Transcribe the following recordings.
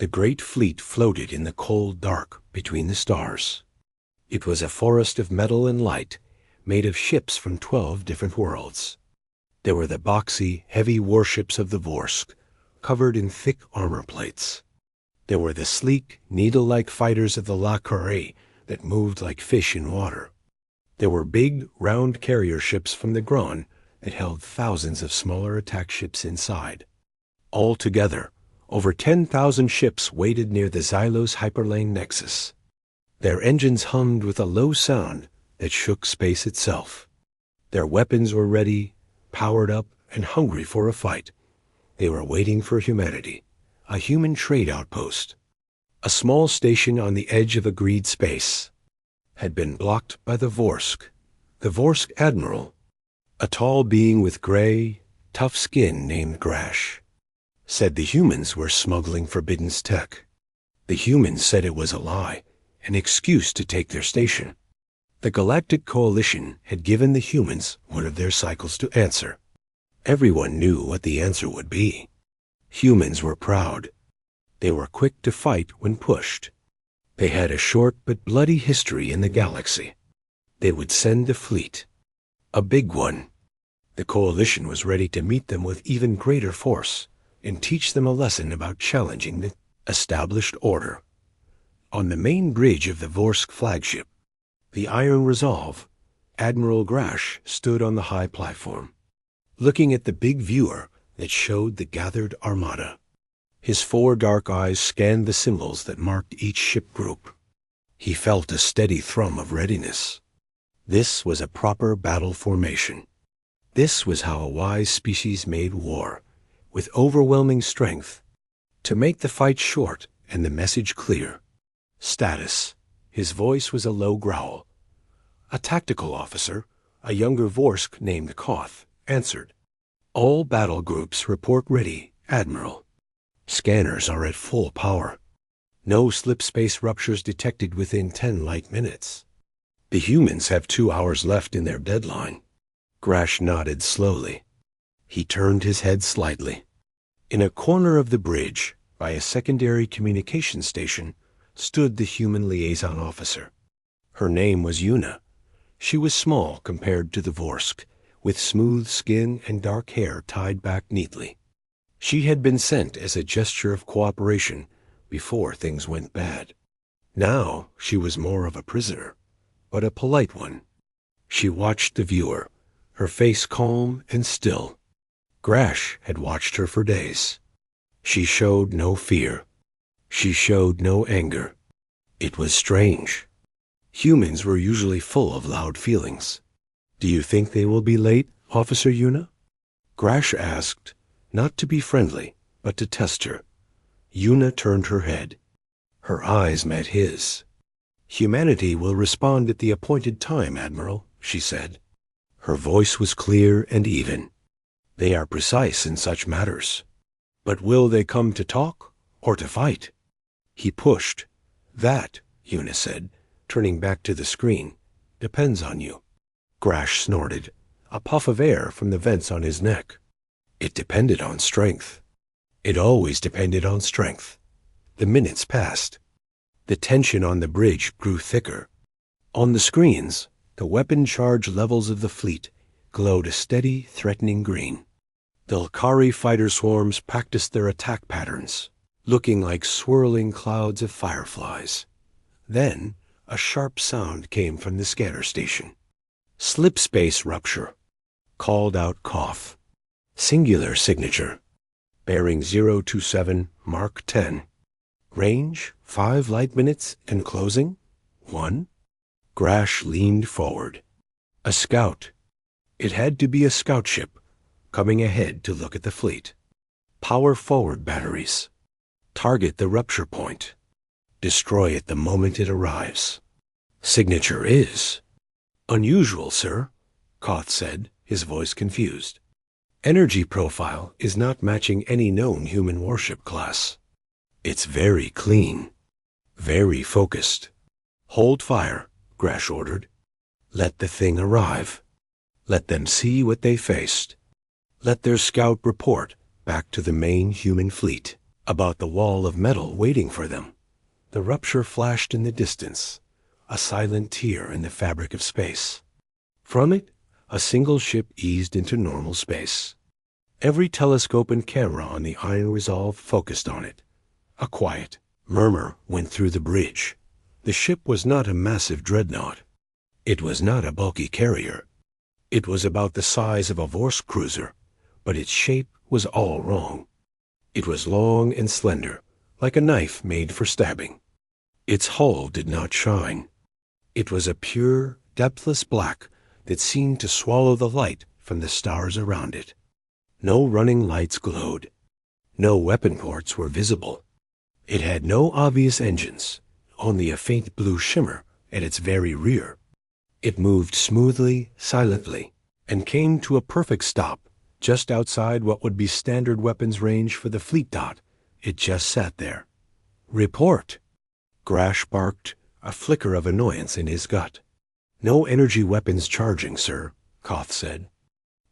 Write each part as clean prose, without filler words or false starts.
The great fleet floated in the cold dark between the stars. It was a forest of metal and light, made of ships from 12 different worlds. There were the boxy, heavy warships of the Vorsk, covered in thick armor plates. There were the sleek, needle-like fighters of the La Corée that moved like fish in water. There were big, round carrier ships from the Grand that held thousands of smaller attack ships inside. Altogether, over 10,000 ships waited near the Xylos hyperlane nexus. Their engines hummed with a low sound that shook space itself. Their weapons were ready, powered up, and hungry for a fight. They were waiting for humanity, a human trade outpost. A small station on the edge of agreed space had been blocked by the Vorsk admiral, a tall being with gray, tough skin named Grash. Said the humans were smuggling forbidden tech. The humans said it was a lie, an excuse to take their station. The Galactic Coalition had given the humans one of their cycles to answer. Everyone knew what the answer would be. Humans were proud. They were quick to fight when pushed. They had a short but bloody history in the galaxy. They would send a fleet. A big one. The Coalition was ready to meet them with even greater force and teach them a lesson about challenging the established order. On the main bridge of the Vorsk flagship, the Iron Resolve, Admiral Grash stood on the high platform, looking at the big viewer that showed the gathered armada. His 4 dark eyes scanned the symbols that marked each ship group. He felt a steady thrum of readiness. This was a proper battle formation. This was how a wise species made war, with overwhelming strength, to make the fight short and the message clear. Status. His voice was a low growl. A tactical officer, a younger Vorsk named Koth, answered. All battle groups report ready, Admiral. Scanners are at full power. No slip-space ruptures detected within 10 light minutes. The humans have 2 hours left in their deadline. Grash nodded slowly. He turned his head slightly. In a corner of the bridge, by a secondary communication station, stood the human liaison officer. Her name was Yuna. She was small compared to the Vorsk, with smooth skin and dark hair tied back neatly. She had been sent as a gesture of cooperation before things went bad. Now she was more of a prisoner, but a polite one. She watched the viewer, her face calm and still. Grash had watched her for days. She showed no fear. She showed no anger. It was strange. Humans were usually full of loud feelings. Do you think they will be late, Officer Yuna? Grash asked, not to be friendly, but to test her. Yuna turned her head. Her eyes met his. Humanity will respond at the appointed time, Admiral, she said. Her voice was clear and even. They are precise in such matters. But will they come to talk or to fight? He pushed. That, Yuna said, turning back to the screen, depends on you. Grash snorted, a puff of air from the vents on his neck. It depended on strength. It always depended on strength. The minutes passed. The tension on the bridge grew thicker. On the screens, the weapon charge levels of the fleet glowed a steady, threatening green. The Lakari fighter swarms practiced their attack patterns, looking like swirling clouds of fireflies. Then, a sharp sound came from the scanner station. Slip-space rupture. Called out Koth. Singular signature. Bearing 027, Mark 10. Range, 5 light minutes, and closing, 1. Grash leaned forward. A scout. It had to be a scout ship, coming ahead to look at the fleet. Power forward batteries. Target the rupture point. Destroy it the moment it arrives. Signature is. Unusual, sir, Koth said, his voice confused. Energy profile is not matching any known human warship class. It's very clean. Very focused. Hold fire, Grash ordered. Let the thing arrive. Let them see what they faced. Let their scout report back to the main human fleet. about the wall of metal waiting for them. The rupture flashed in the distance, a silent tear in the fabric of space. From it, a single ship eased into normal space. Every telescope and camera on the Iron Resolve focused on it. A quiet murmur went through the bridge. The ship was not a massive dreadnought. It was not a bulky carrier. It was about the size of a Vorse cruiser, but its shape was all wrong. It was long and slender, like a knife made for stabbing. Its hull did not shine. It was a pure, depthless black that seemed to swallow the light from the stars around it. No running lights glowed. No weapon ports were visible. It had no obvious engines, only a faint blue shimmer at its very rear. It moved smoothly, silently, and came to a perfect stop just outside what would be standard weapons range for the fleet dot. It just sat there. "Report!" Grash barked, a flicker of annoyance in his gut. "No energy weapons charging, sir," Koth said.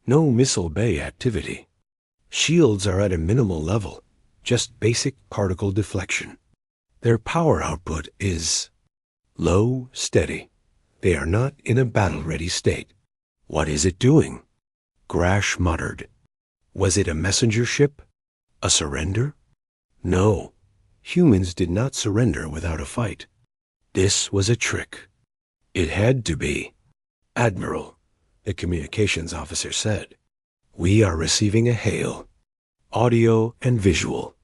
"No missile bay activity. Shields are at a minimal level, just basic particle deflection. Their power output is low, steady. They are not in a battle-ready state." "What is it doing?" Grash muttered. Was it a messenger ship? A surrender? No. Humans did not surrender without a fight. This was a trick. It had to be. "Admiral," the communications officer said, "we are receiving a hail. Audio and visual.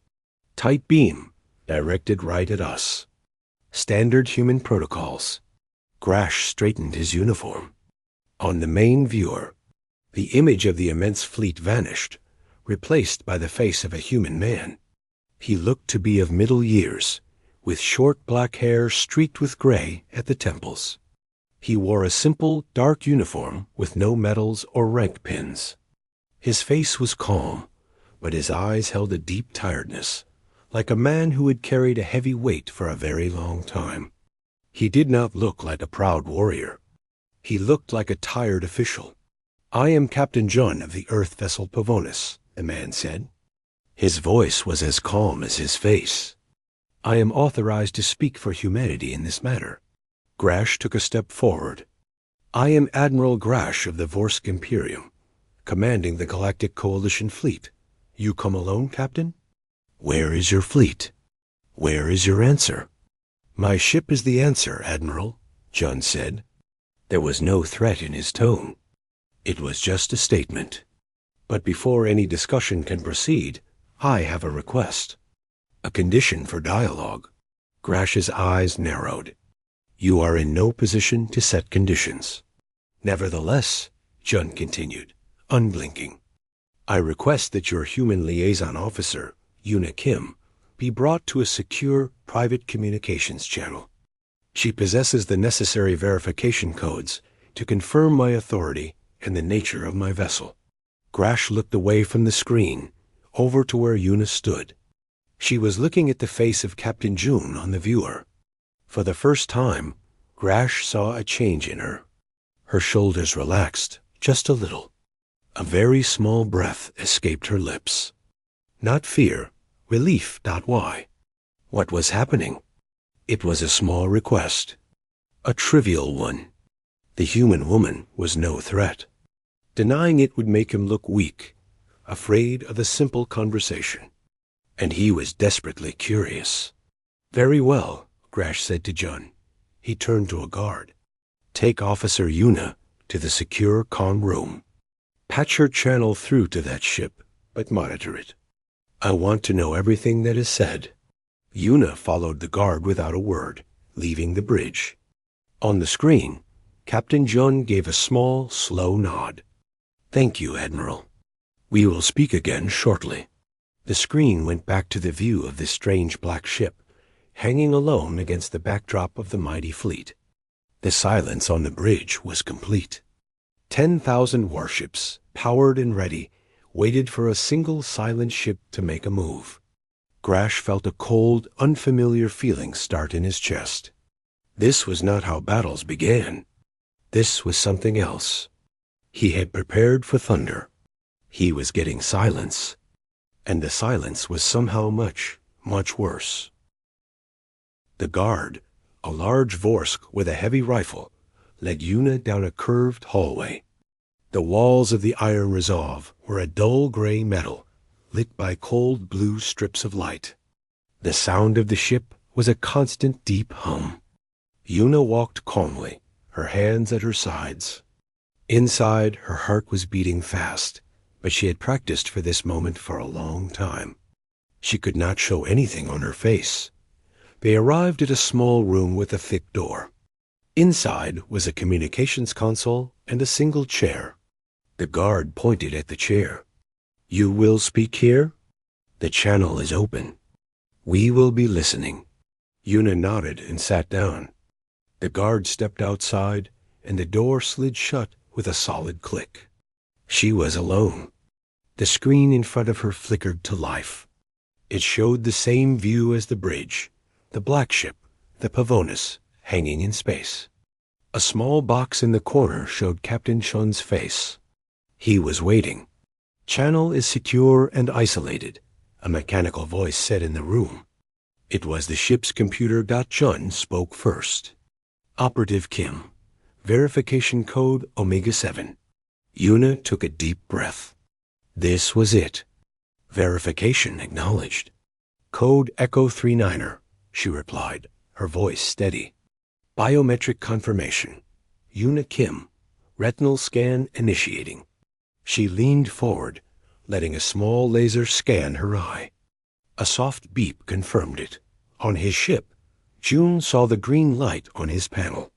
Tight beam, directed right at us. Standard human protocols." Grash straightened his uniform. On the main viewer, the image of the immense fleet vanished, replaced by the face of a human man. He looked to be of middle years, with short black hair streaked with gray at the temples. He wore a simple, dark uniform with no medals or rank pins. His face was calm, but his eyes held a deep tiredness, like a man who had carried a heavy weight for a very long time. He did not look like a proud warrior. He looked like a tired official. "I am Captain John of the Earth vessel Pavonis," the man said. His voice was as calm as his face. "I am authorized to speak for humanity in this matter." Grash took a step forward. "I am Admiral Grash of the Vorsk Imperium, commanding the Galactic Coalition fleet. You come alone, Captain? Where is your fleet? Where is your answer?" "My ship is the answer, Admiral," John said. There was no threat in his tone. It was just a statement. "But before any discussion can proceed, I have a request. A condition for dialogue." Grash's eyes narrowed. "You are in no position to set conditions." "Nevertheless," John continued, unblinking, "I request that your human liaison officer, Yuna Kim, be brought to a secure private communications channel. She possesses the necessary verification codes to confirm my authority and the nature of my vessel." Grash looked away from the screen, over to where Yuna stood. She was looking at the face of Captain June on the viewer. For the first time, Grash saw a change in her. Her shoulders relaxed, just a little. A very small breath escaped her lips. Not fear, relief. Why? What was happening? It was a small request. A trivial one. The human woman was no threat. Denying it would make him look weak, afraid of a simple conversation. And he was desperately curious. "Very well," Grash said to John. He turned to a guard. "Take Officer Yuna to the secure con room. Patch her channel through to that ship, but monitor it. I want to know everything that is said." Yuna followed the guard without a word, leaving the bridge. On the screen, Captain John gave a small, slow nod. "Thank you, Admiral. We will speak again shortly." The screen went back to the view of this strange black ship, hanging alone against the backdrop of the mighty fleet. The silence on the bridge was complete. 10,000 warships, powered and ready, waited for a single silent ship to make a move. Grash felt a cold, unfamiliar feeling start in his chest. This was not how battles began. This was something else. He had prepared for thunder. He was getting silence. And the silence was somehow much, much worse. The guard, a large Vorsk with a heavy rifle, led Yuna down a curved hallway. The walls of the Iron Resolve were a dull gray metal, lit by cold blue strips of light. The sound of the ship was a constant deep hum. Yuna walked calmly, her hands at her sides. Inside, her heart was beating fast, but she had practiced for this moment for a long time. She could not show anything on her face. They arrived at a small room with a thick door. Inside was a communications console and a single chair. The guard pointed at the chair. "You will speak here? The channel is open. We will be listening." Yuna nodded and sat down. The guard stepped outside, and the door slid shut with a solid click. She was alone. The screen in front of her flickered to life. It showed the same view as the bridge, the black ship, the Pavonis, hanging in space. A small box in the corner showed Captain Shun's face. He was waiting. "Channel is secure and isolated," a mechanical voice said in the room. It was the ship's computer. Chun spoke first. "Operative Kim. Verification code Omega-7. Yuna took a deep breath. This was it. Verification acknowledged. "Code Echo 39er, she replied, her voice steady. "Biometric confirmation. Yuna Kim. Retinal scan initiating." She leaned forward, letting a small laser scan her eye. A soft beep confirmed it. On his ship, June saw the green light on his panel.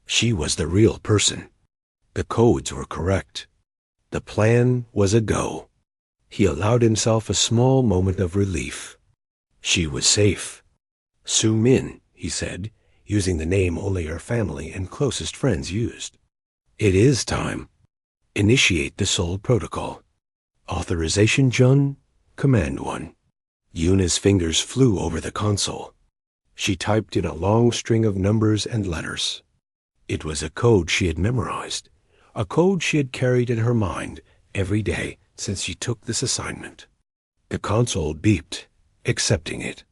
She was the real person. The codes were correct. The plan was a go. He allowed himself a small moment of relief. She was safe. "Su Min," he said, using the name only her family and closest friends used. "It is time. Initiate the Sol Protocol. Authorization Jun, Command 1. Yuna's fingers flew over the console. She typed in a long string of numbers and letters. It was a code she had memorized, a code she had carried in her mind every day since she took this assignment. The console beeped, accepting it.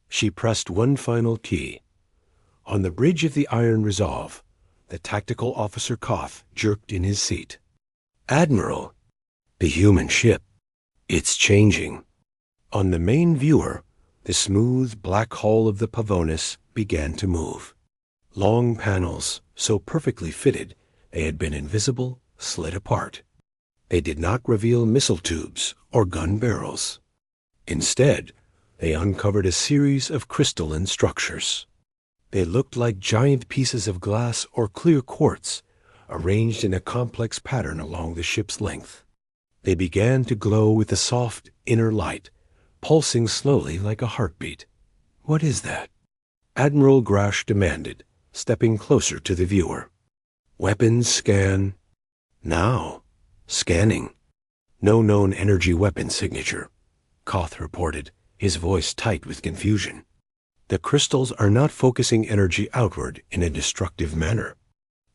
She pressed one final key. On the bridge of the Iron Resolve, the tactical officer Koth jerked in his seat. "Admiral!" "The human ship. It's changing." On the main viewer, the smooth black hull of the Pavonis began to move. Long panels, so perfectly fitted they had been invisible, slid apart. They did not reveal missile tubes or gun barrels. Instead, they uncovered a series of crystalline structures. They looked like giant pieces of glass or clear quartz, arranged in a complex pattern along the ship's length. They began to glow with a soft inner light, pulsing slowly like a heartbeat. "What is that?" Admiral Grash demanded, stepping closer to the viewer. "Weapons scan." "Now. Scanning. No known energy weapon signature," Koth reported, his voice tight with confusion. "The crystals are not focusing energy outward in a destructive manner.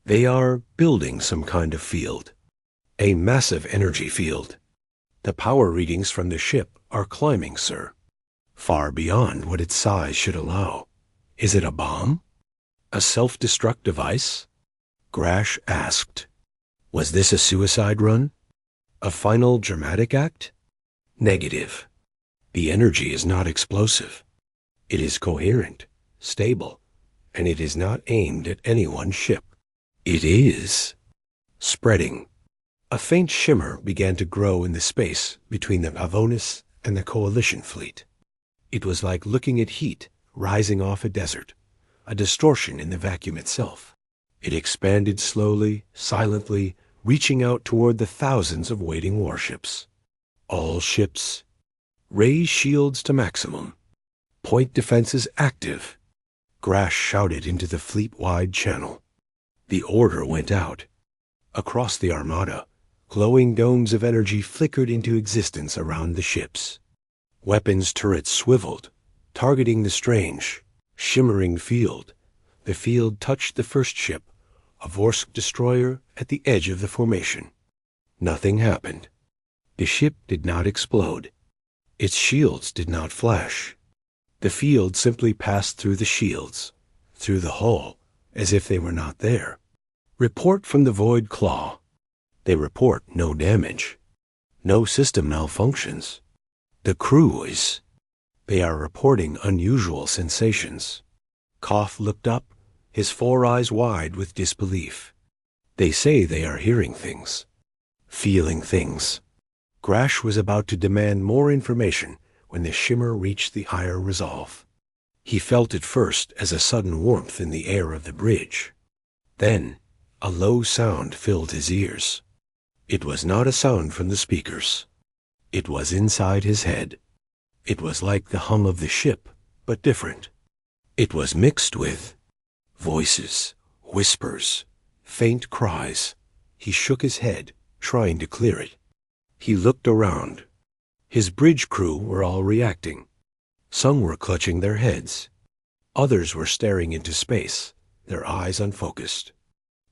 They are building some kind of field. A massive energy field. The power readings from the ship are climbing, sir. Far beyond what its size should allow. Is it a bomb? A self-destruct device?" Grash asked. "Was this a suicide run? A final dramatic act?" "Negative. The energy is not explosive. It is coherent, stable, and it is not aimed at any one ship. It is spreading." A faint shimmer began to grow in the space between the Pavonis and the Coalition fleet. It was like looking at heat rising off a desert, a distortion in the vacuum itself. It expanded slowly, silently, reaching out toward the thousands of waiting warships. All ships. Raise shields to maximum. Point defenses active. Grash shouted into the fleet-wide channel. The order went out. Across the armada, glowing domes of energy flickered into existence around the ships. Weapons turrets swiveled, targeting the strange, shimmering field. The field touched the first ship, a Vorsk destroyer at the edge of the formation. Nothing happened. The ship did not explode. Its shields did not flash. The field simply passed through the shields, through the hull, as if they were not there. Report from the Void Claw. They report no damage. No system malfunctions. The crew is. They are reporting unusual sensations. Koth looked up, his 4 eyes wide with disbelief. They say they are hearing things. Feeling things. Grash was about to demand more information when the shimmer reached the higher resolve. He felt it first as a sudden warmth in the air of the bridge. Then, a low sound filled his ears. It was not a sound from the speakers. It was inside his head. It was like the hum of the ship, but different. It was mixed with voices, whispers, faint cries. He shook his head, trying to clear it. He looked around. His bridge crew were all reacting. Some were clutching their heads. Others were staring into space, their eyes unfocused.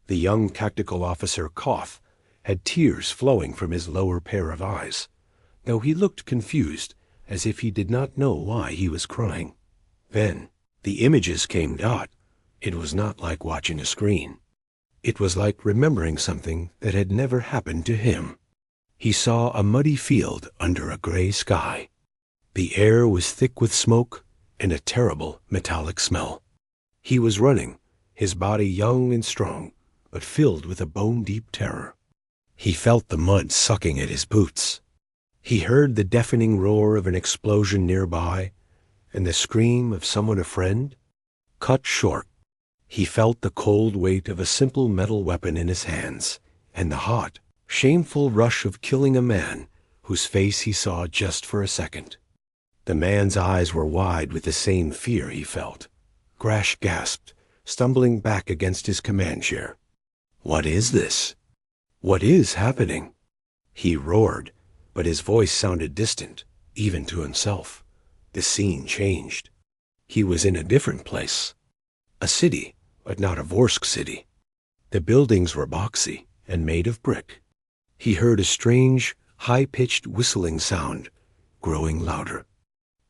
The young tactical officer Koth had tears flowing from his lower pair of eyes, though he looked confused, as if he did not know why he was crying. Then, the images came dot. It was not like watching a screen. It was like remembering something that had never happened to him. He saw a muddy field under a gray sky. The air was thick with smoke and a terrible metallic smell. He was running, his body young and strong, but filled with a bone-deep terror. He felt the mud sucking at his boots. He heard the deafening roar of an explosion nearby and the scream of someone a friend. Cut short, he felt the cold weight of a simple metal weapon in his hands and the hot, shameful rush of killing a man whose face he saw just for a second. The man's eyes were wide with the same fear he felt. Grash gasped, stumbling back against his command chair. What is this? What is happening? He roared, but his voice sounded distant, even to himself. The scene changed. He was in a different place. A city, but not a Vorsk city. The buildings were boxy and made of brick. He heard a strange, high-pitched whistling sound, growing louder.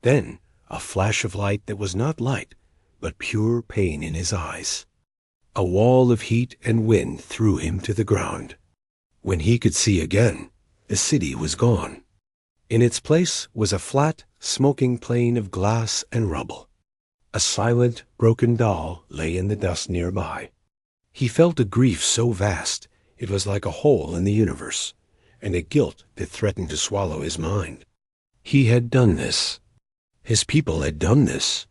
Then, a flash of light that was not light, but pure pain in his eyes. A wall of heat and wind threw him to the ground. When he could see again, the city was gone. In its place was a flat, smoking plain of glass and rubble. A silent, broken doll lay in the dust nearby. He felt a grief so vast it was like a hole in the universe, and a guilt that threatened to swallow his mind. He had done this. His people had done this.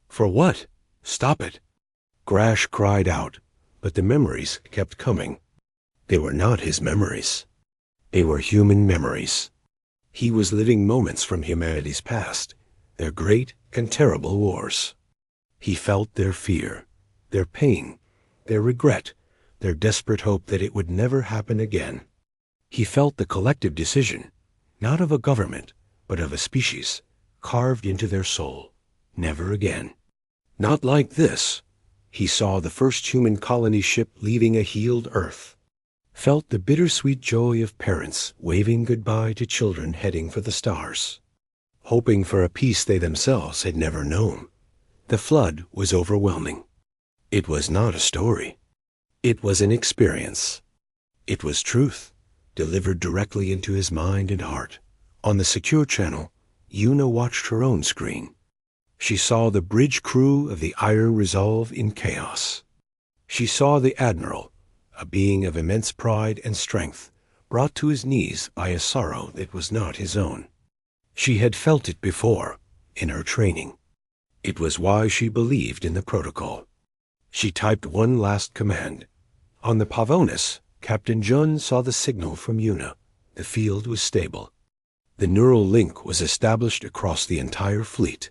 For what? Stop it. Grash cried out, but the memories kept coming. They were not his memories. They were human memories. He was living moments from humanity's past, their great and terrible wars. He felt their fear, their pain, their regret, their desperate hope that it would never happen again. He felt the collective decision, not of a government, but of a species, carved into their soul. Never again. Not like this. He saw the first human colony ship leaving a healed Earth. Felt the bittersweet joy of parents waving goodbye to children heading for the stars, hoping for a peace they themselves had never known. The flood was overwhelming. It was not a story. It was an experience. It was truth, delivered directly into his mind and heart. On the secure channel, Una watched her own screen. She saw the bridge crew of the Iron Resolve in chaos. She saw the Admiral, a being of immense pride and strength, brought to his knees by a sorrow that was not his own. She had felt it before, in her training. It was why she believed in the protocol. She typed one last command. On the Pavonis, Captain Jun saw the signal from Una. The field was stable. The neural link was established across the entire fleet.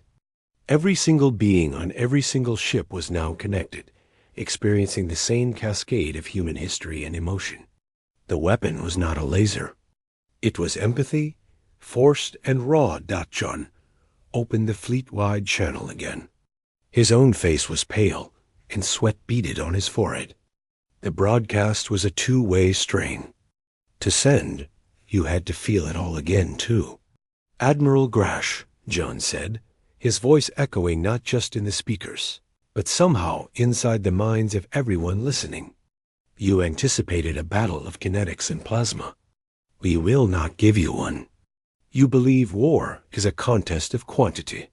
Every single being on every single ship was now connected, experiencing the same cascade of human history and emotion. The weapon was not a laser. It was empathy, forced and raw. Jun opened the fleet-wide channel again. His own face was pale, and sweat beaded on his forehead. The broadcast was a two-way strain. To send, you had to feel it all again, too. Admiral Grash, John said, his voice echoing not just in the speakers, but somehow inside the minds of everyone listening. You anticipated a battle of kinetics and plasma. We will not give you one. You believe war is a contest of quantity.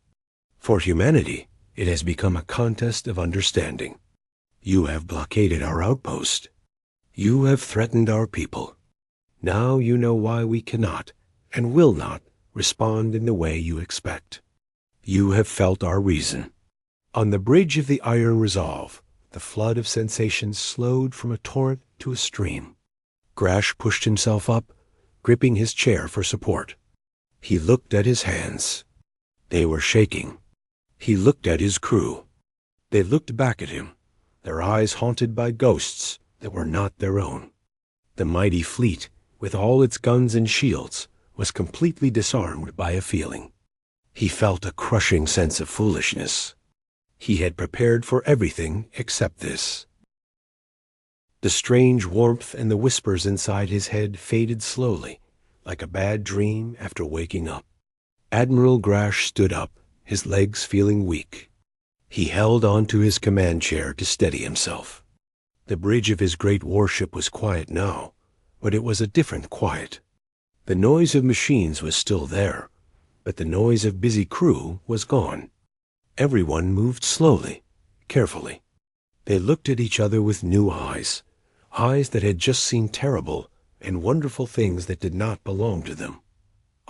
For humanity, it has become a contest of understanding. You have blockaded our outpost. You have threatened our people. Now you know why we cannot and will not respond in the way you expect. You have felt our reason. On the bridge of the iron resolve, the flood of sensations slowed from a torrent to a stream. Grash pushed himself up, gripping his chair for support. He looked at his hands. They were shaking. He looked at his crew. They looked back at him, their eyes haunted by ghosts that were not their own. The mighty fleet, with all its guns and shields, was completely disarmed by a feeling. He felt a crushing sense of foolishness. He had prepared for everything except this. The strange warmth and the whispers inside his head faded slowly, like a bad dream after waking up. Admiral Grash stood up, his legs feeling weak. He held on to his command chair to steady himself. The bridge of his great warship was quiet now, but it was a different quiet. The noise of machines was still there, but the noise of busy crew was gone. Everyone moved slowly, carefully. They looked at each other with new eyes, eyes that had just seen terrible and wonderful things that did not belong to them.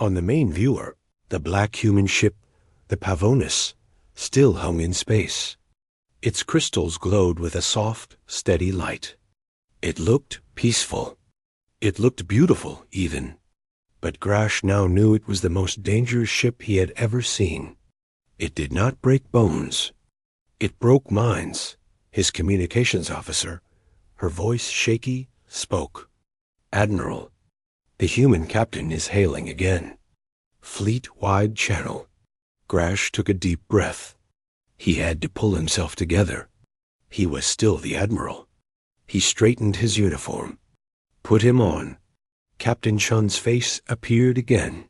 On the main viewer, the black human ship, the Pavonis, still hung in space. Its crystals glowed with a soft, steady light. It looked peaceful. It looked beautiful, even. But Grash now knew it was the most dangerous ship he had ever seen. It did not break bones. It broke minds. His communications officer, her voice shaky, spoke. "Admiral, the human captain is hailing again. Fleet-wide channel." Grash took a deep breath. He had to pull himself together. He was still the admiral. He straightened his uniform. Put him on. Captain Chun's face appeared again.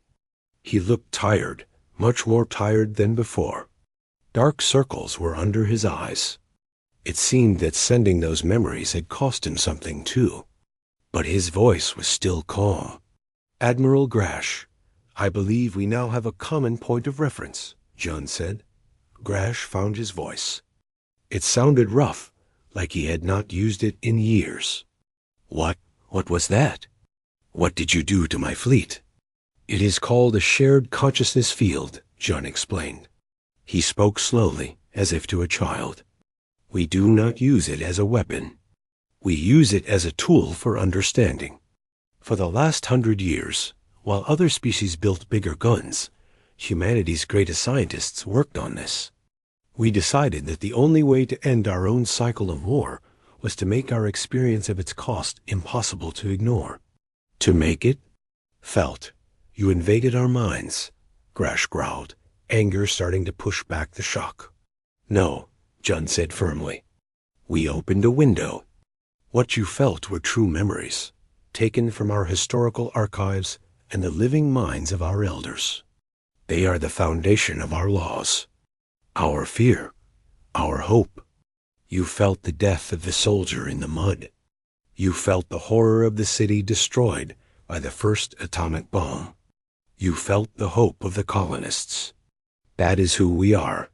He looked tired, much more tired than before. Dark circles were under his eyes. It seemed that sending those memories had cost him something, too. But his voice was still calm. "Admiral Grash, I believe we now have a common point of reference," John said. Grash found his voice. It sounded rough, like he had not used it in years. What was that? What did you do to my fleet?" "It is called a shared consciousness field," John explained. He spoke slowly, as if to a child. "We do not use it as a weapon. We use it as a tool for understanding. For the last 100 years, while other species built bigger guns, humanity's greatest scientists worked on this. We decided that the only way to end our own cycle of war was to make our experience of its cost impossible to ignore. To make it felt. You invaded our minds," Grash growled, anger starting to push back the shock. "No," John said firmly. "We opened a window. What you felt were true memories, taken from our historical archives and the living minds of our elders. They are the foundation of our laws, our fear, our hope. You felt the death of the soldier in the mud. You felt the horror of the city destroyed by the first atomic bomb. You felt the hope of the colonists. That is who we are.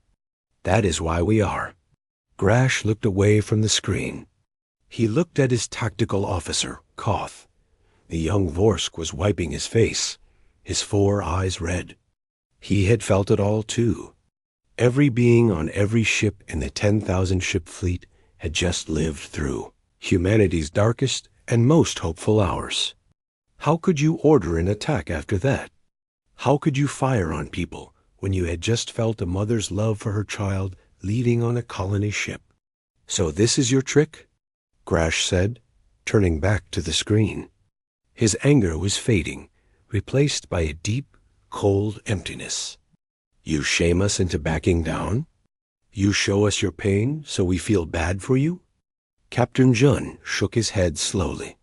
That is why we are." Grash looked away from the screen. He looked at his tactical officer, Koth. The young Vorsk was wiping his face, his 4 eyes red. He had felt it all, too. Every being on every ship in the 10,000-ship fleet had just lived through humanity's darkest and most hopeful hours. How could you order an attack after that? How could you fire on people when you had just felt a mother's love for her child leaving on a colony ship? "So this is your trick?" Grash said, turning back to the screen. His anger was fading, replaced by a deep, cold emptiness. "You shame us into backing down? You show us your pain so we feel bad for you?" Captain Jun shook his head slowly.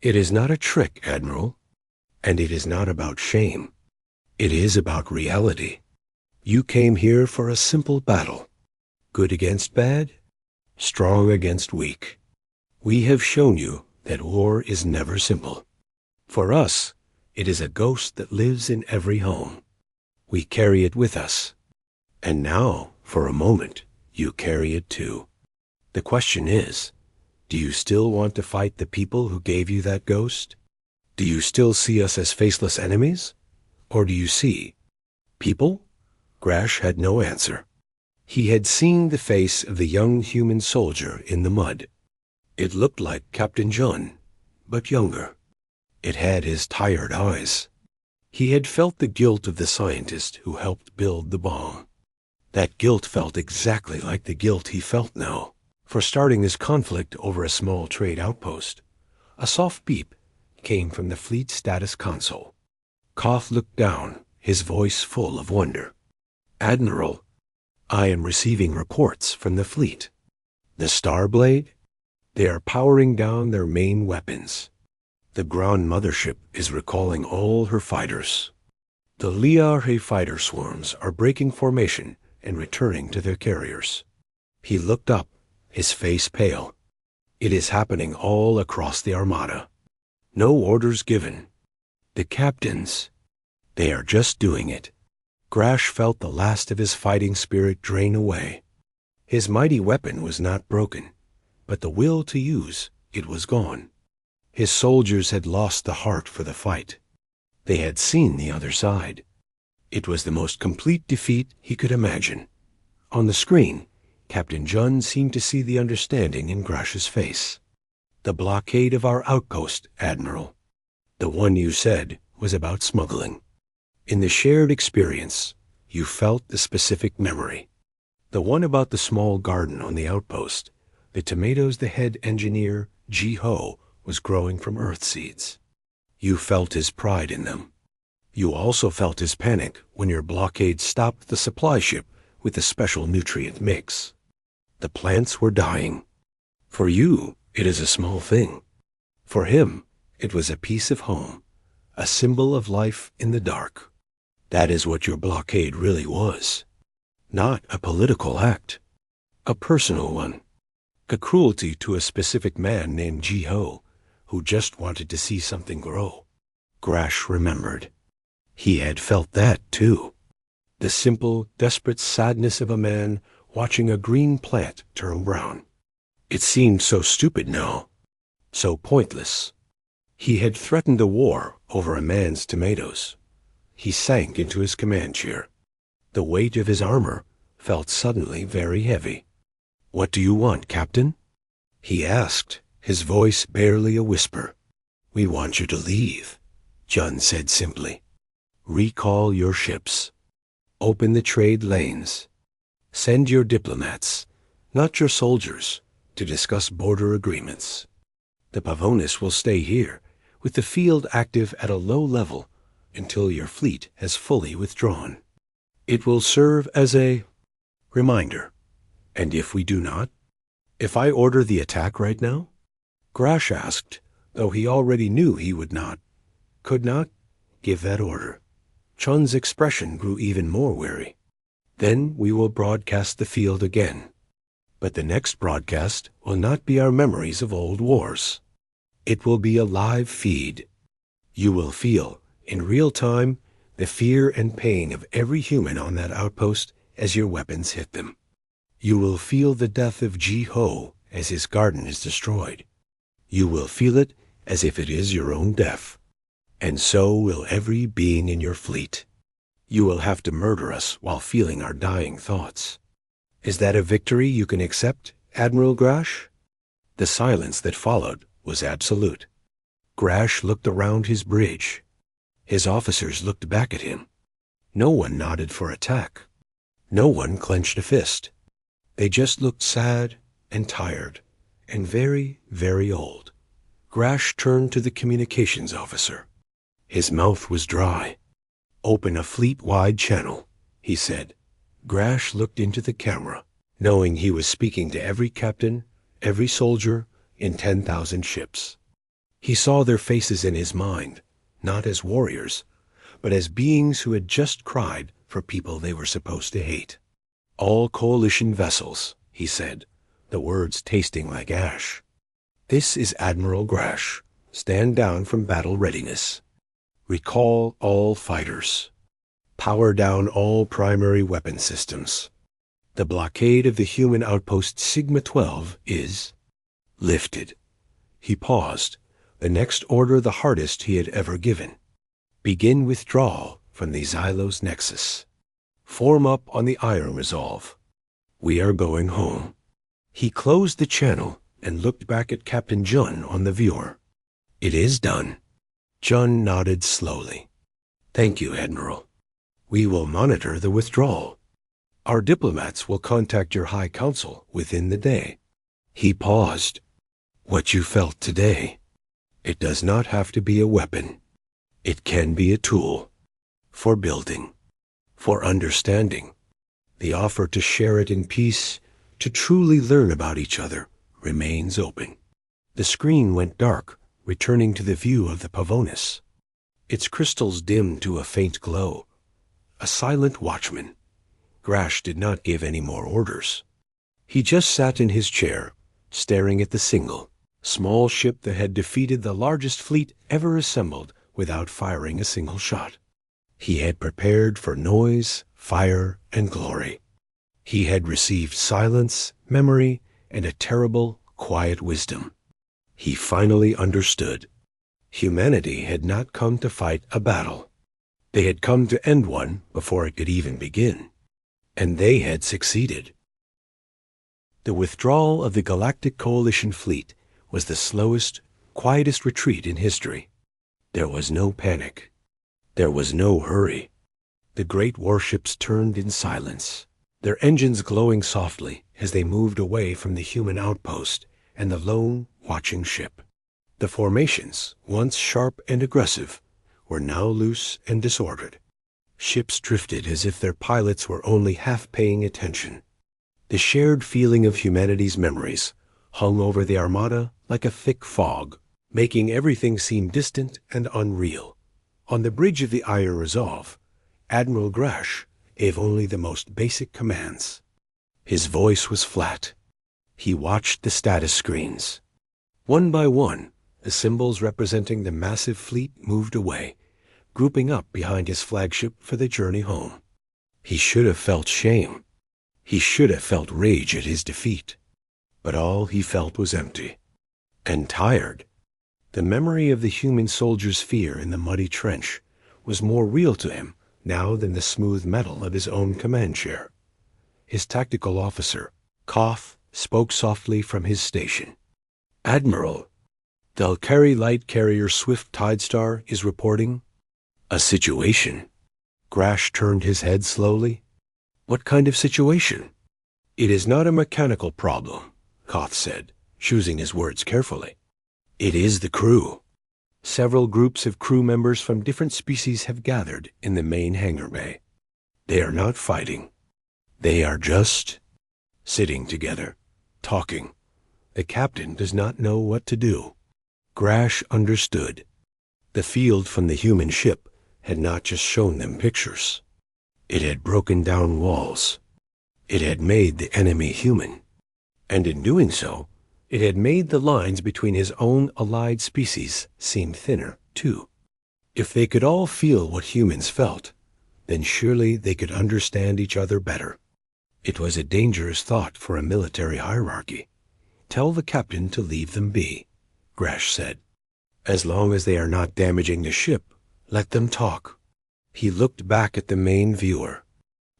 "It is not a trick, Admiral, and it is not about shame. It is about reality. You came here for a simple battle. Good against bad, strong against weak. We have shown you that war is never simple. For us, it is a ghost that lives in every home. We carry it with us. And now, for a moment, you carry it too. The question is, do you still want to fight the people who gave you that ghost? Do you still see us as faceless enemies? Or do you see people? Grash had no answer. He had seen the face of the young human soldier in the mud. It looked like Captain John, but younger. It had his tired eyes. He had felt the guilt of the scientist who helped build the bomb. That guilt felt exactly like the guilt he felt now, for starting this conflict over a small trade outpost. A soft beep came from the fleet status console. Koth looked down, his voice full of wonder. Admiral, I am receiving reports from the fleet. The Starblade? They are powering down their main weapons. The ground mothership is recalling all her fighters. The Liarhe fighter swarms are breaking formation and returning to their carriers. He looked up, his face pale. It is happening all across the Armada. No orders given. The captains, they are just doing it. Grash felt the last of his fighting spirit drain away. His mighty weapon was not broken, but the will to use it was gone. His soldiers had lost the heart for the fight. They had seen the other side. It was the most complete defeat he could imagine. On the screen, Captain Jun seemed to see the understanding in Grash's face. The blockade of our outpost, Admiral. The one you said was about smuggling. In the shared experience, you felt the specific memory. The one about the small garden on the outpost, the tomatoes the head engineer, Ji-Ho, was growing from earth seeds. You felt his pride in them. You also felt his panic when your blockade stopped the supply ship with the special nutrient mix. The plants were dying. For you, it is a small thing. For him, it was a piece of home, a symbol of life in the dark. That is what your blockade really was. Not a political act. A personal one. A cruelty to a specific man named Ji-Ho, who just wanted to see something grow. Grash remembered. He had felt that, too. The simple, desperate sadness of a man watching a green plant turn brown. It seemed so stupid now, so pointless. He had threatened a war over a man's tomatoes. He sank into his command chair. The weight of his armor felt suddenly very heavy. "What do you want, Captain?" he asked, his voice barely a whisper. "We want you to leave," Jun said simply. "Recall your ships. Open the trade lanes. Send your diplomats, not your soldiers, to discuss border agreements. The Pavonis will stay here, with the field active at a low level until your fleet has fully withdrawn. It will serve as a reminder. And if we do not? If I order the attack right now?" Grash asked, though he already knew he would not, could not, give that order. Chun's expression grew even more wary. "Then we will broadcast the field again. But the next broadcast will not be our memories of old wars. It will be a live feed. You will feel, in real time, the fear and pain of every human on that outpost as your weapons hit them. You will feel the death of Ji-Ho as his garden is destroyed. You will feel it as if it is your own death. And so will every being in your fleet. You will have to murder us while feeling our dying thoughts. Is that a victory you can accept, Admiral Grash?" The silence that followed was absolute. Grash looked around his bridge. His officers looked back at him. No one nodded for attack. No one clenched a fist. They just looked sad and tired and very, very old. Grash turned to the communications officer. His mouth was dry. "Open a fleet-wide channel," he said. Grash looked into the camera, knowing he was speaking to every captain, every soldier in 10,000 ships. He saw their faces in his mind, not as warriors, but as beings who had just cried for people they were supposed to hate. "All coalition vessels," he said, the words tasting like ash. "This is Admiral Grash. Stand down from battle readiness. Recall all fighters. Power down all primary weapon systems. The blockade of the human outpost Sigma-12 is lifted." He paused, the next order the hardest he had ever given. "Begin withdrawal from the Xylos Nexus. Form up on the Iron Resolve. We are going home." He closed the channel and looked back at Captain Jun on the viewer. "It is done." Jun nodded slowly. "Thank you, Admiral. We will monitor the withdrawal. Our diplomats will contact your High Council within the day." He paused. "What you felt today, it does not have to be a weapon. It can be a tool for building, for understanding. The offer to share it in peace, to truly learn about each other, remains open." The screen went dark, returning to the view of the Pavonis. Its crystals dimmed to a faint glow. A silent watchman. Grash did not give any more orders. He just sat in his chair, staring at the single, small ship that had defeated the largest fleet ever assembled without firing a single shot. He had prepared for noise, fire, and glory. He had received silence, memory, and a terrible, quiet wisdom. He finally understood. Humanity had not come to fight a battle. They had come to end one before it could even begin. And they had succeeded. The withdrawal of the Galactic Coalition fleet was the slowest, quietest retreat in history. There was no panic. There was no hurry. The great warships turned in silence, their engines glowing softly as they moved away from the human outpost and the lone, watching ship. The formations, once sharp and aggressive, were now loose and disordered. Ships drifted as if their pilots were only half paying attention. The shared feeling of humanity's memories hung over the Armada like a thick fog, making everything seem distant and unreal. On the bridge of the Iron Resolve, Admiral Grash gave only the most basic commands. His voice was flat. He watched the status screens. One by one, the symbols representing the massive fleet moved away, grouping up behind his flagship for the journey home. He should have felt shame. He should have felt rage at his defeat. But all he felt was empty. And tired. The memory of the human soldier's fear in the muddy trench was more real to him now than the smooth metal of his own command chair. His tactical officer, Koth, spoke softly from his station. "Admiral, the Alkari light carrier Swift Tidestar is reporting a situation." Grash turned his head slowly. "What kind of situation?" "It is not a mechanical problem," Koth said, choosing his words carefully. "It is the crew. Several groups of crew members from different species have gathered in the main hangar bay. They are not fighting. They are just sitting together, talking. The captain does not know what to do." Grash understood. The field from the human ship had not just shown them pictures. It had broken down walls. It had made the enemy human. And in doing so, it had made the lines between his own allied species seem thinner, too. If they could all feel what humans felt, then surely they could understand each other better. It was a dangerous thought for a military hierarchy. "Tell the captain to leave them be," Grash said. "As long as they are not damaging the ship, let them talk." He looked back at the main viewer,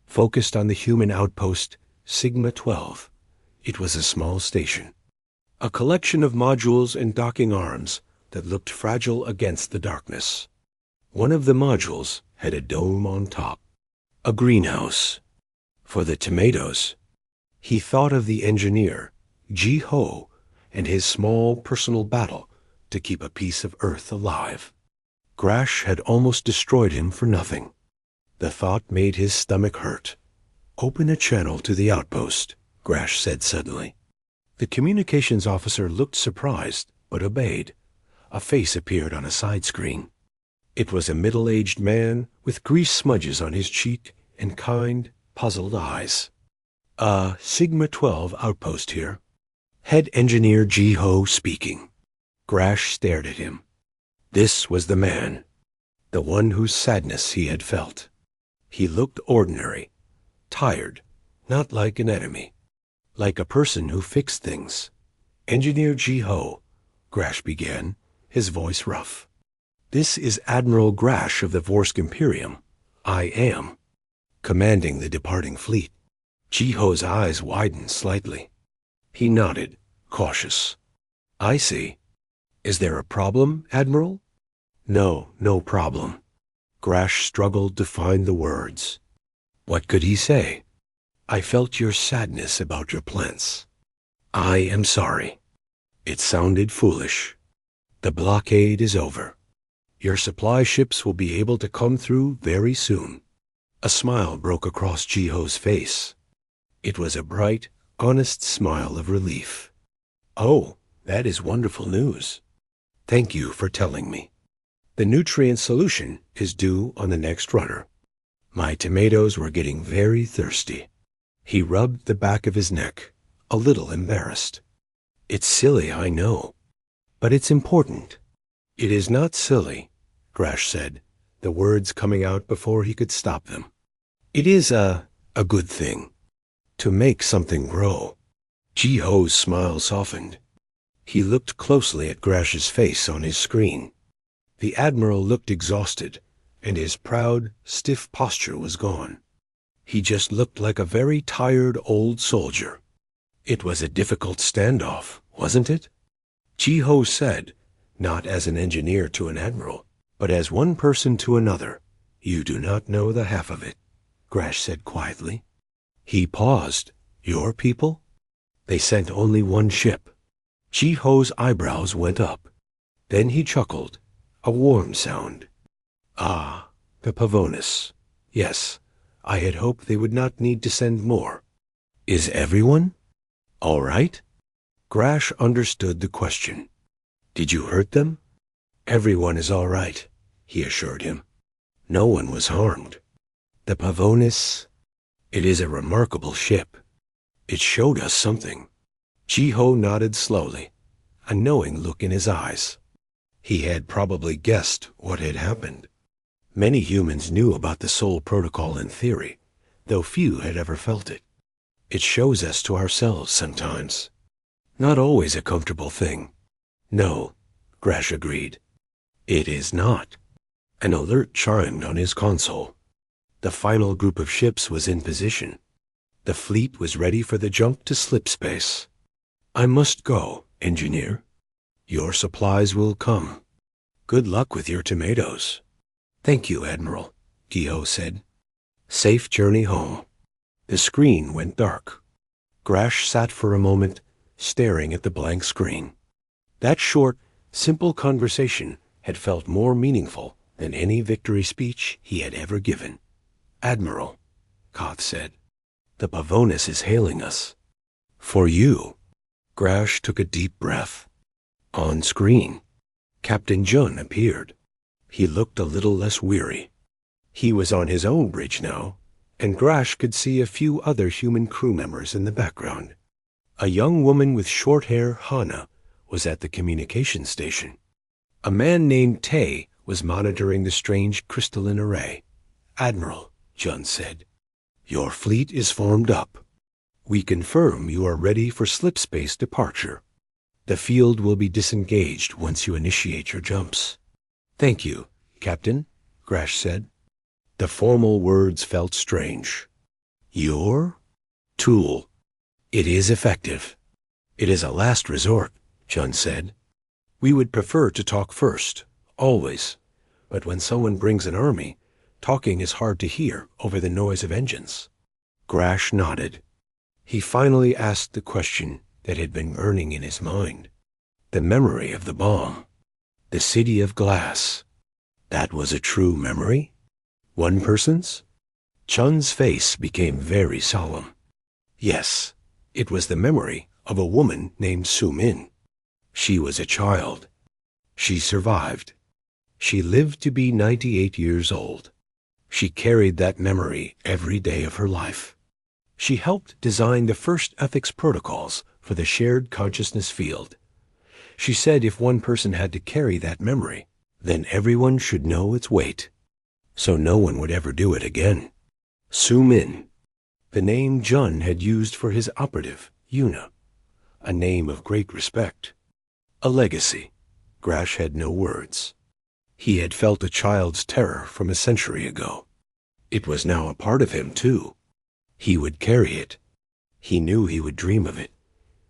focused on the human outpost Sigma-12. It was a small station. A collection of modules and docking arms that looked fragile against the darkness. One of the modules had a dome on top. A greenhouse. For the tomatoes. He thought of the engineer, Ji-Ho, and his small personal battle to keep a piece of Earth alive. Grash had almost destroyed him for nothing. The thought made his stomach hurt. "Open a channel to the outpost," Grash said suddenly. The communications officer looked surprised, but obeyed. A face appeared on a side screen. It was a middle-aged man with grease smudges on his cheek and kind, puzzled eyes. Sigma-12 outpost here. Head Engineer Ji-Ho speaking. Grash stared at him. This was the man, the one whose sadness he had felt. He looked ordinary, tired, not like an enemy, like a person who fixed things. Engineer Ji-Ho, Grash began, his voice rough. This is Admiral Grash of the Vorsk Imperium. I am commanding the departing fleet. Ji-Ho's eyes widened slightly. He nodded, cautious. I see. Is there a problem, Admiral? No problem. Grash struggled to find the words. What could he say? I felt your sadness about your plants. I am sorry. It sounded foolish. The blockade is over. Your supply ships will be able to come through very soon. A smile broke across Ji-Ho's face. It was a bright, honest smile of relief. Oh, that is wonderful news. Thank you for telling me. The nutrient solution is due on the next runner. My tomatoes were getting very thirsty. He rubbed the back of his neck, a little embarrassed. It's silly, I know, but it's important. It is not silly, Grash said, the words coming out before he could stop them. It is a good thing. To make something grow. Ji-Ho's smile softened. He looked closely at Grash's face on his screen. The Admiral looked exhausted, and his proud, stiff posture was gone. He just looked like a very tired old soldier. It was a difficult standoff, wasn't it? Ji-Ho said, not as an engineer to an admiral, but as one person to another. You do not know the half of it, Grash said quietly. He paused. Your people? They sent only one ship. Ji-Ho's eyebrows went up. Then he chuckled, a warm sound. Ah, the Pavonis. Yes, I had hoped they would not need to send more. Is everyone all right? Grash understood the question. Did you hurt them? Everyone is all right, he assured him. No one was harmed. The Pavonis, it is a remarkable ship. It showed us something. Ji-Ho nodded slowly, a knowing look in his eyes. He had probably guessed what had happened. Many humans knew about the Soul Protocol in theory, though few had ever felt it. It shows us to ourselves sometimes. Not always a comfortable thing. No, Grash agreed. It is not. An alert chimed on his console. The final group of ships was in position. The fleet was ready for the jump to slip space. I must go, engineer. Your supplies will come. Good luck with your tomatoes. Thank you, Admiral, Ji-Ho said. Safe journey home. The screen went dark. Grash sat for a moment, staring at the blank screen. That short, simple conversation had felt more meaningful than any victory speech he had ever given. Admiral, Koth said, the Pavonis is hailing us. For you. Grash took a deep breath. On screen, Captain Jun appeared. He looked a little less weary. He was on his own bridge now, and Grash could see a few other human crew members in the background. A young woman with short hair, Hana, was at the communication station. A man named Tay was monitoring the strange crystalline array. Admiral, Jun said, your fleet is formed up. We confirm you are ready for slipspace departure. The field will be disengaged once you initiate your jumps. Thank you, Captain, Grash said. The formal words felt strange. Your tool. It is effective. It is a last resort, Jun said. We would prefer to talk first, always. But when someone brings an army, talking is hard to hear over the noise of engines. Grash nodded. He finally asked the question that had been burning in his mind. The memory of the bomb. The city of glass. That was a true memory? One person's? Chun's face became very solemn. Yes, it was the memory of a woman named Su Min. She was a child. She survived. She lived to be 98 years old. She carried that memory every day of her life. She helped design the first ethics protocols for the shared consciousness field. She said if one person had to carry that memory, then everyone should know its weight, so no one would ever do it again. Su-min, the name Jun had used for his operative, Yuna, a name of great respect. A legacy. Grash had no words. He had felt a child's terror from a century ago. It was now a part of him, too. He would carry it. He knew he would dream of it.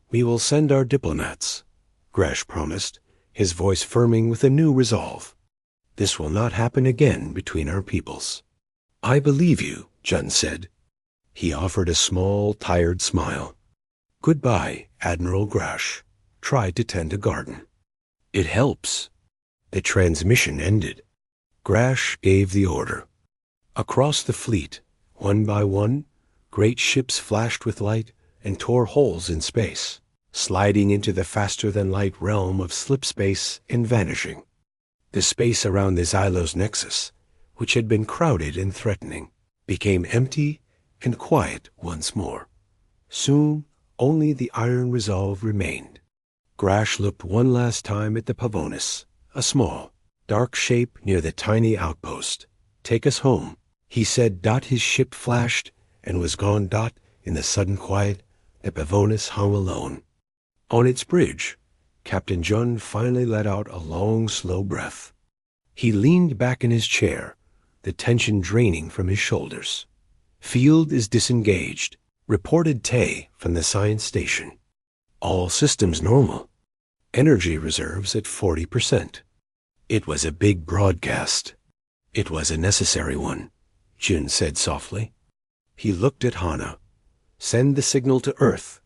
"We will send our diplomats," Grash promised, his voice firming with a new resolve. "This will not happen again between our peoples." "I believe you," Jun said. He offered a small, tired smile. "Goodbye, Admiral Grash. Try to tend a garden." "It helps." The transmission ended. Grash gave the order. Across the fleet, one by one, great ships flashed with light and tore holes in space, sliding into the faster-than-light realm of slip space and vanishing. The space around the Xylos nexus, which had been crowded and threatening, became empty and quiet once more. Soon, only the iron resolve remained. Grash looked one last time at the Pavonis, a small, dark shape near the tiny outpost. "Take us home," he said. His ship flashed and was gone. In the sudden quiet, the Pavonis hung alone. On its bridge, Captain Jun finally let out a long, slow breath. He leaned back in his chair, the tension draining from his shoulders. "Field is disengaged," reported Tay from the science station. "All systems normal. Energy reserves at 40%. It was a big broadcast. It was a necessary one, Jun said softly. He looked at Hana. "Send the signal to Earth."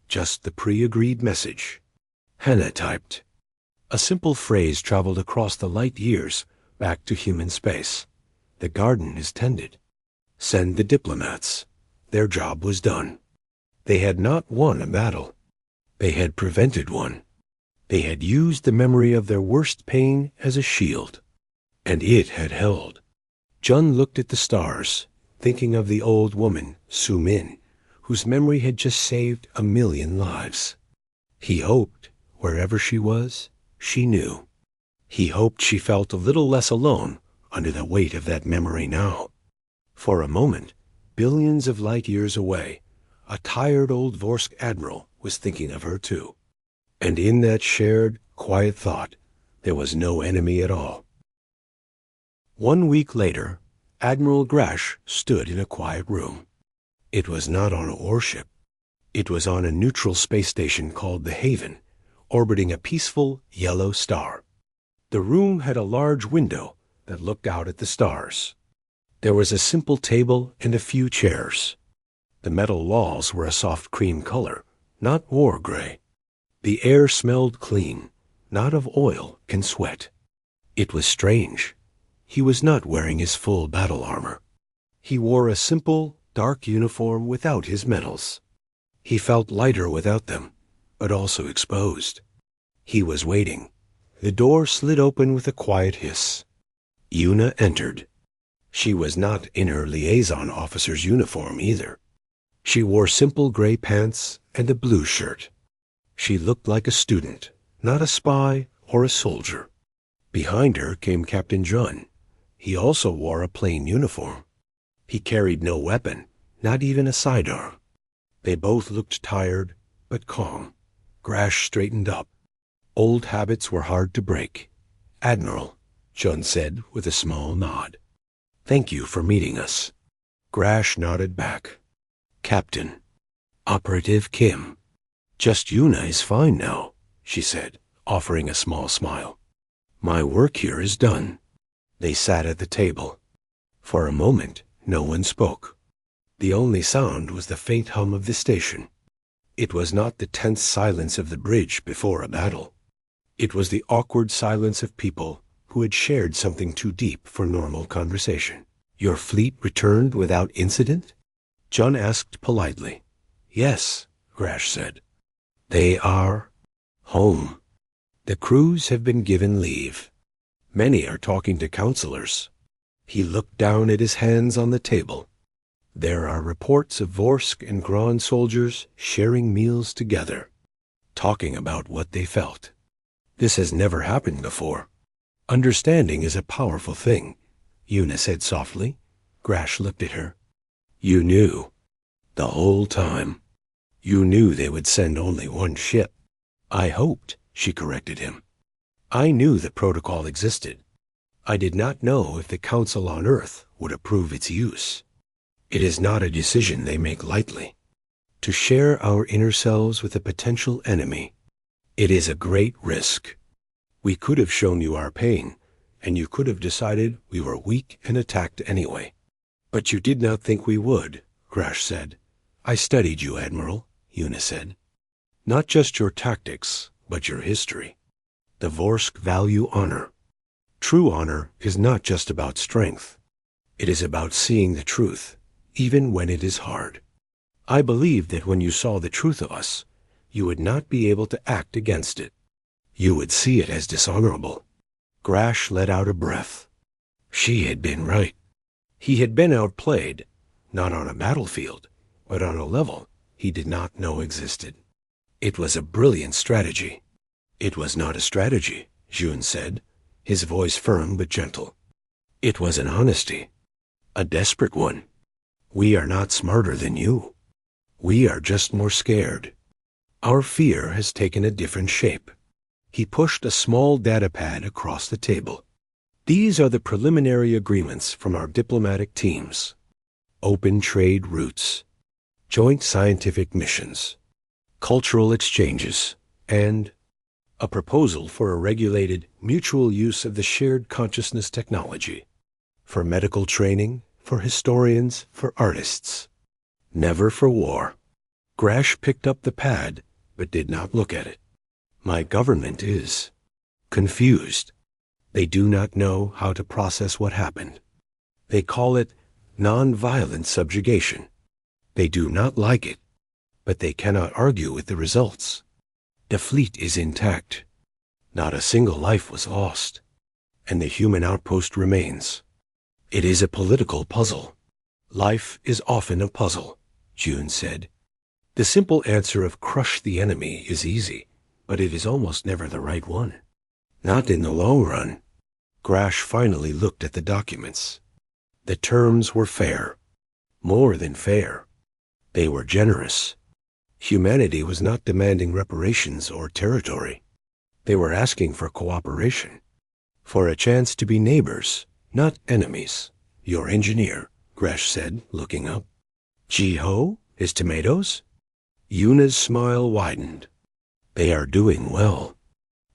Just the pre-agreed message. Hana typed. A simple phrase traveled across the light years back to human space. "The garden is tended. Send the diplomats." Their job was done. They had not won a battle. They had prevented one. They had used the memory of their worst pain as a shield. And it had held. Jun looked at the stars, thinking of the old woman, Su-min, whose memory had just saved 1,000,000 lives. He hoped, wherever she was, she knew. He hoped she felt a little less alone under the weight of that memory now. For a moment, billions of light years away, a tired old Vorsk admiral was thinking of her too. And in that shared, quiet thought, there was no enemy at all. 1 week later, Admiral Grash stood in a quiet room. It was not on a warship. It was on a neutral space station called the Haven, orbiting a peaceful yellow star. The room had a large window that looked out at the stars. There was a simple table and a few chairs. The metal walls were a soft cream color, not war gray. The air smelled clean, not of oil and sweat. It was strange. He was not wearing his full battle armor. He wore a simple, dark uniform without his medals. He felt lighter without them, but also exposed. He was waiting. The door slid open with a quiet hiss. Yuna entered. She was not in her liaison officer's uniform either. She wore simple gray pants and a blue shirt. She looked like a student, not a spy or a soldier. Behind her came Captain Jun. He also wore a plain uniform. He carried no weapon, not even a sidearm. They both looked tired, but calm. Grash straightened up. Old habits were hard to break. "Admiral," Jun said with a small nod. "Thank you for meeting us." Grash nodded back. "Captain." "Operative Kim." "Just Yuna is fine now," she said, offering a small smile. "My work here is done." They sat at the table. For a moment, no one spoke. The only sound was the faint hum of the station. It was not the tense silence of the bridge before a battle. It was the awkward silence of people who had shared something too deep for normal conversation. "Your fleet returned without incident?" Jun asked politely. "Yes," Grash said. "They are home. The crews have been given leave. Many are talking to counselors. He looked down at his hands on the table. There are reports of Vorsk and Gran soldiers sharing meals together, talking about what they felt. This has never happened before. Understanding is a powerful thing, Una said softly. Grash looked at her. You knew. The whole time. You knew they would send only one ship. I hoped, she corrected him. I knew the protocol existed. I did not know if the Council on Earth would approve its use. It is not a decision they make lightly. To share our inner selves with a potential enemy, it is a great risk. We could have shown you our pain, and you could have decided we were weak and attacked anyway. But you did not think we would, Grash said. I studied you, Admiral, Una said. Not just your tactics, but your history. The Vorsk value honor. True honor is not just about strength. It is about seeing the truth, even when it is hard. I believed that when you saw the truth of us, you would not be able to act against it. You would see it as dishonorable. Grash let out a breath. She had been right. He had been outplayed, not on a battlefield, but on a level he did not know existed. It was a brilliant strategy. It was not a strategy, June said, his voice firm but gentle. It was an honesty, a desperate one. We are not smarter than you. We are just more scared. Our fear has taken a different shape. He pushed a small data pad across the table. These are the preliminary agreements from our diplomatic teams. Open trade routes, joint scientific missions, cultural exchanges, and a proposal for a regulated mutual use of the shared consciousness technology for medical training, for historians, for artists. Never for war. Grash picked up the pad, but did not look at it. My government is confused. They do not know how to process what happened. They call it non-violent subjugation. They do not like it, but they cannot argue with the results. The fleet is intact. Not a single life was lost, and the human outpost remains. It is a political puzzle. Life is often a puzzle, June said. The simple answer of crush the enemy is easy, but it is almost never the right one. Not in the long run. Grash finally looked at the documents. The terms were fair. More than fair. They were generous. Humanity was not demanding reparations or territory. They were asking for cooperation, for a chance to be neighbors, not enemies. Your engineer, Grash said, looking up. Ji-ho, his tomatoes? Yuna's smile widened. They are doing well.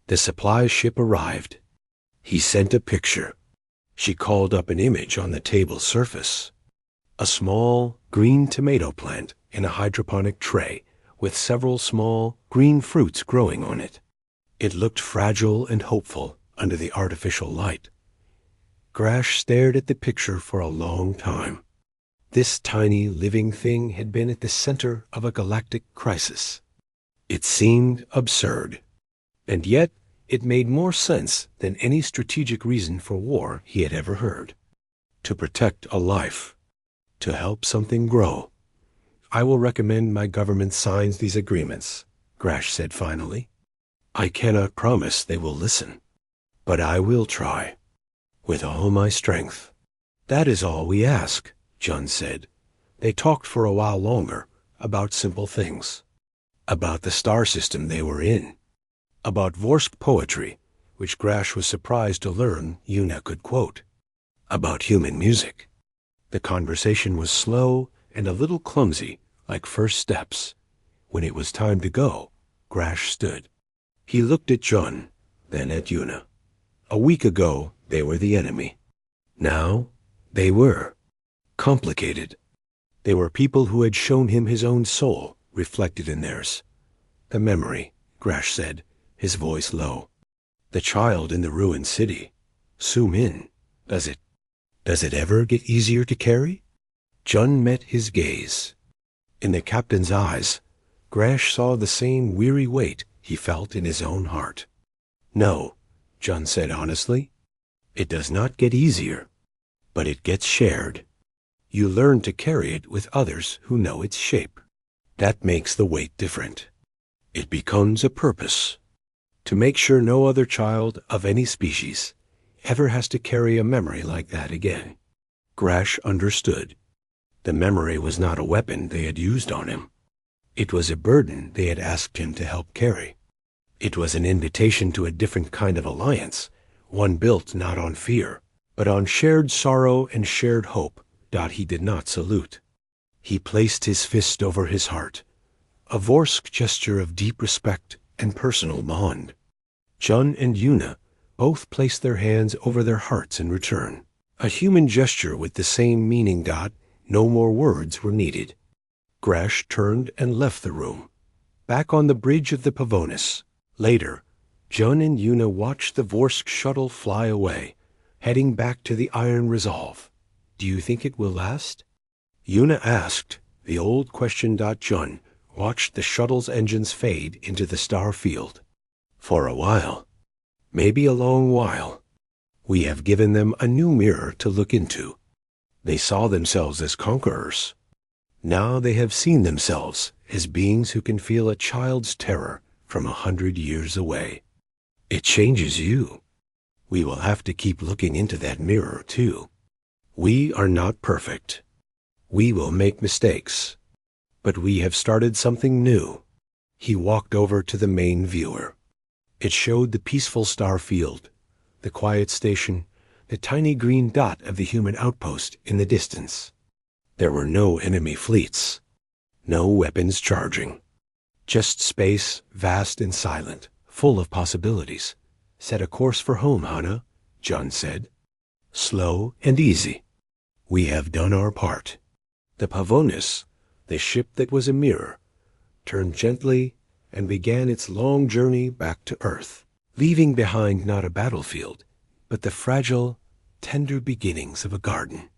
The supply ship arrived. He sent a picture. She called up an image on the table's surface. A small, green tomato plant in a hydroponic tray with several small, green fruits growing on it. It looked fragile and hopeful under the artificial light. Grash stared at the picture for a long time. This tiny, living thing had been at the center of a galactic crisis. It seemed absurd, and yet it made more sense than any strategic reason for war he had ever heard. To protect a life, to help something grow. I will recommend my government signs these agreements, Grash said finally. I cannot promise they will listen, but I will try, with all my strength. That is all we ask, John said. They talked for a while longer about simple things, about the star system they were in, about Vorsk poetry, which Grash was surprised to learn Una could quote, about human music. The conversation was slow and a little clumsy, like first steps. When it was time to go, Grash stood. He looked at John, then at Una. A week ago, they were the enemy. Now, they were complicated. They were people who had shown him his own soul reflected in theirs. The memory, Grash said, his voice low. The child in the ruined city. Zoom in. Does it ever get easier to carry? John met his gaze. In the captain's eyes, Grash saw the same weary weight he felt in his own heart. No, John said honestly. It does not get easier, but it gets shared. You learn to carry it with others who know its shape. That makes the weight different. It becomes a purpose, to make sure no other child of any species ever has to carry a memory like that again. Grash understood. The memory was not a weapon they had used on him. It was a burden they had asked him to help carry. It was an invitation to a different kind of alliance, one built not on fear, but on shared sorrow and shared hope. He did not salute. He placed his fist over his heart, a Vorsk gesture of deep respect and personal bond. Jun and Yuna both placed their hands over their hearts in return, a human gesture with the same meaning. No more words were needed. Grash turned and left the room, back on the bridge of the Pavonis. Later, Jun and Yuna watched the Vorsk shuttle fly away, heading back to the Iron Resolve. Do you think it will last? Yuna asked. The old question. Jun watched the shuttle's engines fade into the star field. For a while. Maybe a long while. We have given them a new mirror to look into. They saw themselves as conquerors. Now they have seen themselves as beings who can feel a child's terror from 100 years away. It changes you. We will have to keep looking into that mirror, too. We are not perfect. We will make mistakes. But we have started something new. He walked over to the main viewer. It showed the peaceful star field, the quiet station, the tiny green dot of the human outpost in the distance. There were no enemy fleets, no weapons charging. Just space, vast and silent, full of possibilities. Set a course for home, Hana, Jun said. Slow and easy. We have done our part. The Pavonis, the ship that was a mirror, turned gently and began its long journey back to Earth, leaving behind not a battlefield, but the fragile, tender beginnings of a garden.